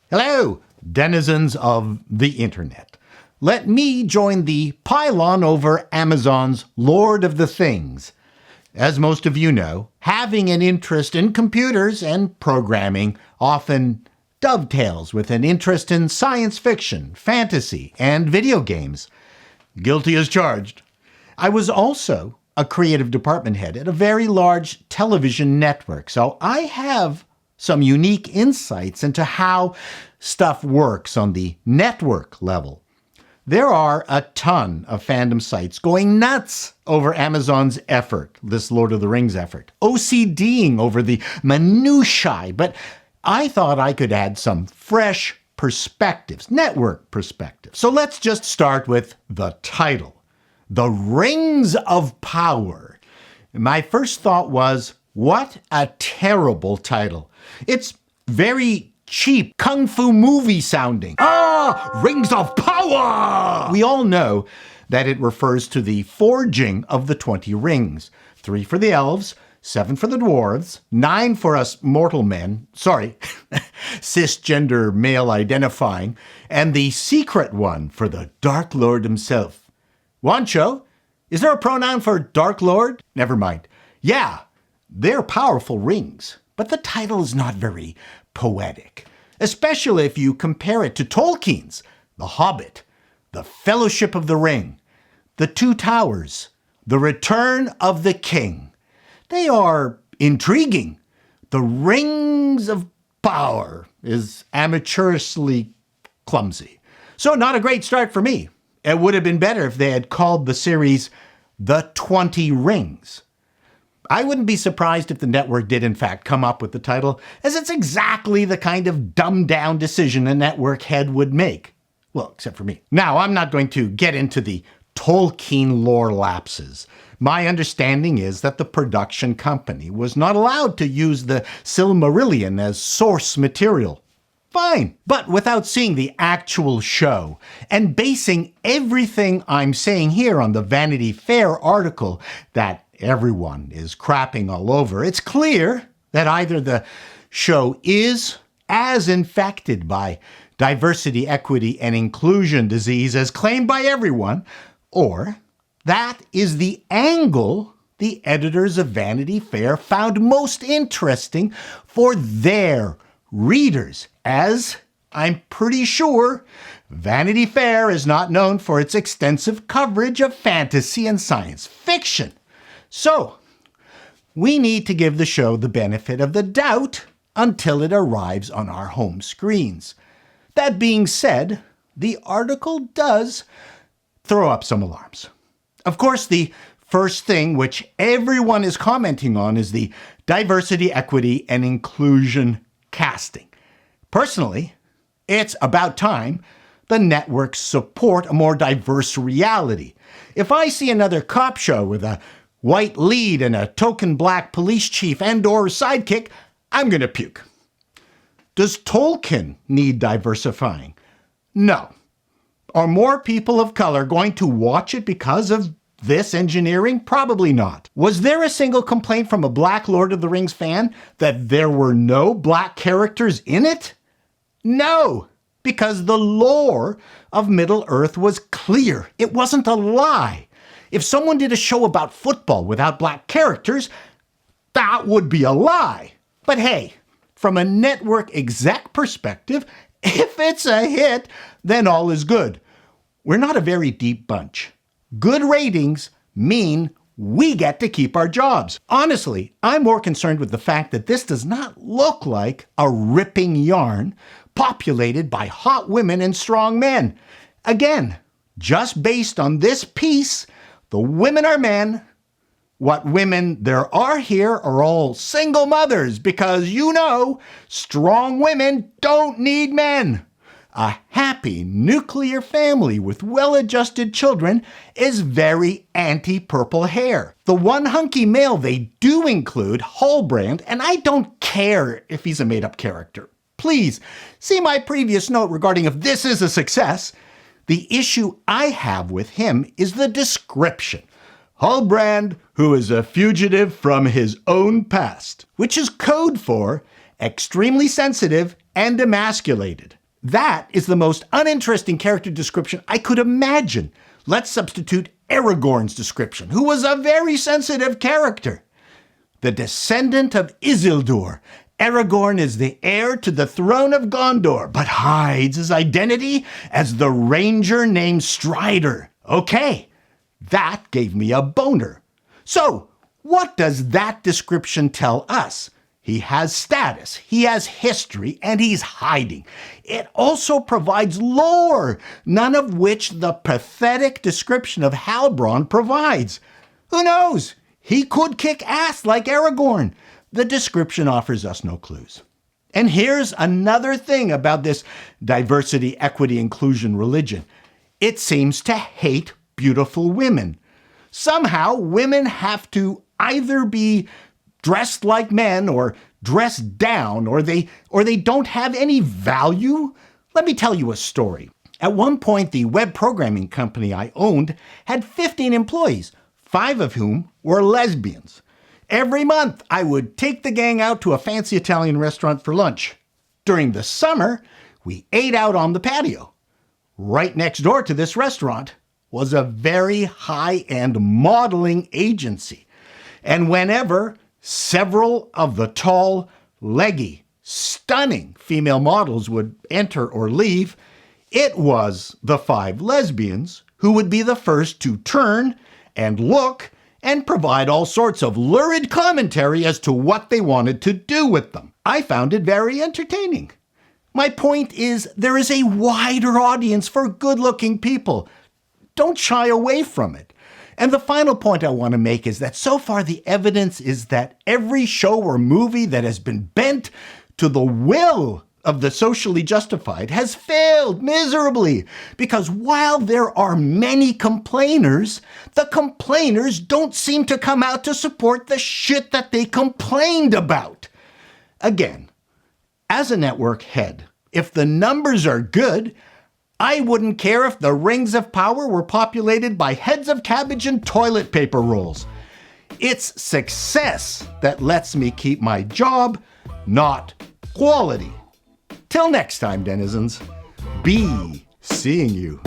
Hello, denizens of the internet. Let me join the pylon over Amazon's Lord of the Things. As most of you know, having an interest in computers and programming often dovetails with an interest in science fiction, fantasy, and video games. Guilty as charged. I was also a creative department head at a very large television network, so I have some unique insights into how stuff works on the network level. There are a ton of fandom sites going nuts over Amazon's effort, this Lord of the Rings effort, OCDing over the minutiae, but I thought I could add some fresh perspectives, network perspectives. So let's just start with the title, The Rings of Power. My first thought was, what a terrible title. It's very cheap, kung fu movie sounding. Rings of Power! We all know that it refers to the forging of the 20 rings. 3 for the elves, 7 for the dwarves, 9 for us mortal men, cisgender male identifying, and the secret one for the Dark Lord himself. Wancho, is there a pronoun for Dark Lord? Never mind. Yeah, they're powerful rings, but the title is not very poetic, especially if you compare it to Tolkien's The Hobbit, The Fellowship of the Ring, The Two Towers, The Return of the King. They are intriguing. The Rings of Power is amateurishly clumsy. So not a great start for me. It would have been better if they had called the series The 20 Rings. I wouldn't be surprised if the network did in fact come up with the title, as it's exactly the kind of dumbed-down decision a network head would make. Well, except for me. Now, I'm not going to get into the Tolkien lore lapses. My understanding is that the production company was not allowed to use the Silmarillion as source material. Fine. But without seeing the actual show and basing everything I'm saying here on the Vanity Fair article that everyone is crapping all over, it's clear that either the show is as infected by diversity, equity, and inclusion disease as claimed by everyone, or that is the angle the editors of Vanity Fair found most interesting for their readers, as I'm pretty sure Vanity Fair is not known for its extensive coverage of fantasy and science fiction. So, we need to give the show the benefit of the doubt until it arrives on our home screens. That being said, the article does throw up some alarms. Of course, the first thing which everyone is commenting on is the diversity, equity, and inclusion casting. Personally, it's about time the networks support a more diverse reality. If I see another cop show with a white lead and a token black police chief and/or sidekick, I'm going to puke. Does Tolkien need diversifying? No. Are more people of color going to watch it because of this engineering? Probably not. Was there a single complaint from a black Lord of the Rings fan that there were no black characters in it? No, because the lore of Middle-earth was clear. It wasn't a lie. If someone did a show about football without black characters, that would be a lie. But hey, from a network exec perspective, if it's a hit, then all is good. We're not a very deep bunch. Good ratings mean we get to keep our jobs. Honestly, I'm more concerned with the fact that this does not look like a ripping yarn populated by hot women and strong men. Again, just based on this piece, the women are men. What women there are here are all single mothers because, strong women don't need men. A happy nuclear family with well-adjusted children is very anti-purple hair. The one hunky male they do include, Hallbrand, and I don't care if he's a made-up character. Please, see my previous note regarding if this is a success. The issue I have with him is the description. Hallbrand, who is a fugitive from his own past, which is code for extremely sensitive and emasculated. That is the most uninteresting character description I could imagine. Let's substitute Aragorn's description, who was a very sensitive character. The descendant of Isildur, Aragorn is the heir to the throne of Gondor, but hides his identity as the ranger named Strider. Okay, that gave me a boner. So, what does that description tell us? He has status, he has history, and he's hiding. It also provides lore, none of which the pathetic description of Halbrand provides. Who knows? He could kick ass like Aragorn. The description offers us no clues. And here's another thing about this diversity, equity, inclusion religion. It seems to hate beautiful women. Somehow, women have to either be dressed like men or dressed down, or they don't have any value. Let me tell you a story. At one point, the web programming company I owned had 15 employees, 5 of whom were lesbians. Every month, I would take the gang out to a fancy Italian restaurant for lunch. During the summer, we ate out on the patio. Right next door to this restaurant was a very high-end modeling agency. And whenever several of the tall, leggy, stunning female models would enter or leave, it was the 5 lesbians who would be the first to turn and look and provide all sorts of lurid commentary as to what they wanted to do with them. I found it very entertaining. My point is, there is a wider audience for good-looking people. Don't shy away from it. And the final point I want to make is that so far the evidence is that every show or movie that has been bent to the will of the socially justified has failed miserably. Because while there are many complainers, the complainers don't seem to come out to support the shit that they complained about. Again, as a network head, if the numbers are good, I wouldn't care if the rings of power were populated by heads of cabbage and toilet paper rolls. It's success that lets me keep my job, not quality. Till next time, denizens, be seeing you.